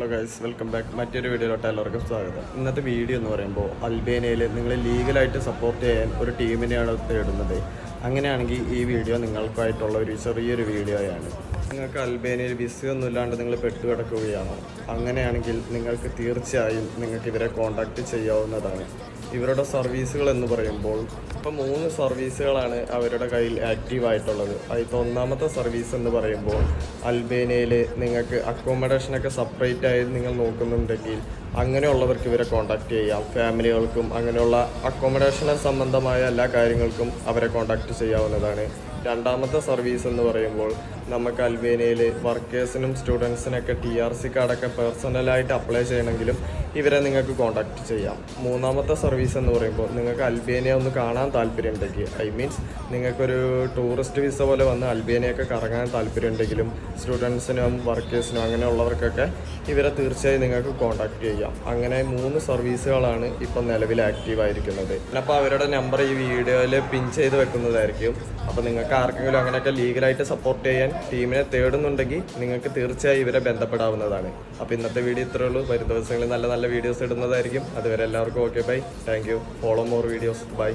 Hello guys, welcome back. മറ്റൊരു വീഡിയോയിലോട്ട് എല്ലാവർക്കും സ്വാഗതം. ഇന്നത്തെ വീഡിയോ എന്ന് പറയുമ്പോൾ അൽബേനിയയിൽ നിങ്ങൾ ലീഗലായിട്ട് സപ്പോർട്ട് ചെയ്യാൻ ഒരു ടീമിനെയാണ് തേടുന്നത്. അങ്ങനെയാണെങ്കിൽ ഈ വീഡിയോ നിങ്ങൾക്കായിട്ടുള്ള ഒരു ചെറിയൊരു വീഡിയോയാണ്. നിങ്ങൾക്ക് അൽബേനിയയിൽ വിസയൊന്നും ഇല്ലാണ്ട് നിങ്ങൾ പെട്ടുകിടക്കുകയാണോ? അങ്ങനെയാണെങ്കിൽ നിങ്ങൾക്ക് തീർച്ചയായും നിങ്ങൾക്ക് ഇവരെ കോൺടാക്റ്റ് ചെയ്യാവുന്നതാണ്. ഇവരുടെ സർവീസുകൾ എന്ന് പറയുമ്പോൾ ഇപ്പോൾ 3 സർവീസുകളാണ് അവരുടെ കയ്യിൽ ആക്റ്റീവായിട്ടുള്ളത്. അതിൽ ഒന്നാമത്തെ സർവീസ് എന്ന് പറയുമ്പോൾ അൽബേനിയയിൽ നിങ്ങൾക്ക് അക്കോമഡേഷനൊക്കെ സെപ്പറേറ്റ് ആയി നിങ്ങൾ നോക്കുന്നുണ്ടെങ്കിൽ അങ്ങനെയുള്ളവർക്ക് ഇവരെ കോൺടാക്റ്റ് ചെയ്യാം. ഫാമിലികൾക്കും അങ്ങനെയുള്ള അക്കോമഡേഷന് സംബന്ധമായ എല്ലാ കാര്യങ്ങൾക്കും അവരെ കോൺടാക്റ്റ് ചെയ്യാവുന്നതാണ്. രണ്ടാമത്തെ സർവീസ് എന്ന് പറയുമ്പോൾ നമുക്ക് അൽബേനിയയിൽ വർക്കേഴ്സിനും സ്റ്റുഡൻസിനൊക്കെ TRC കാർഡൊക്കെ പേഴ്സണലായിട്ട് അപ്ലൈ ചെയ്യണമെങ്കിലും ഇവരെ നിങ്ങൾക്ക് കോൺടാക്റ്റ് ചെയ്യാം. മൂന്നാമത്തെ സർവീസ് എന്ന് പറയുമ്പോൾ നിങ്ങൾക്ക് അൽബേനിയ ഒന്ന് കാണാൻ താല്പര്യമുണ്ടെങ്കിൽ, നിങ്ങൾക്കൊരു ടൂറിസ്റ്റ് വിസ പോലെ വന്ന് അൽബേനിയൊക്കെ കറങ്ങാൻ താല്പര്യമുണ്ടെങ്കിലും സ്റ്റുഡൻസിനും വർക്കേഴ്സിനും അങ്ങനെയുള്ളവർക്കൊക്കെ ഇവരെ തീർച്ചയായും നിങ്ങൾക്ക് കോൺടാക്റ്റ് ചെയ്യാം. അങ്ങനെ 3 സർവീസുകളാണ് ഇപ്പം നിലവിൽ ആക്റ്റീവായിരിക്കുന്നത്. അപ്പോൾ അവരുടെ നമ്പർ ഈ വീഡിയോയിൽ പിൻ ചെയ്ത് വെക്കുന്നതായിരിക്കും. അപ്പോൾ നിങ്ങൾക്ക് ആർക്കെങ്കിലും അങ്ങനെയൊക്കെ ലീഗലായിട്ട് സപ്പോർട്ട് ചെയ്യാൻ ടീമിനെ തേടുന്നുണ്ടെങ്കിൽ നിങ്ങൾക്ക് തീർച്ചയായും ഇവരെ ബന്ധപ്പെടാവുന്നതാണ്. അപ്പോൾ ഇന്നത്തെ വീഡിയോ ഇത്രയേ ഉള്ളൂ. വരും ദിവസങ്ങളിൽ നല്ല നല്ല വീഡിയോസ് ഇടുന്നതായിരിക്കും. അതുവരെ എല്ലാവർക്കും okay, bye. Thank you. Follow more videos. By.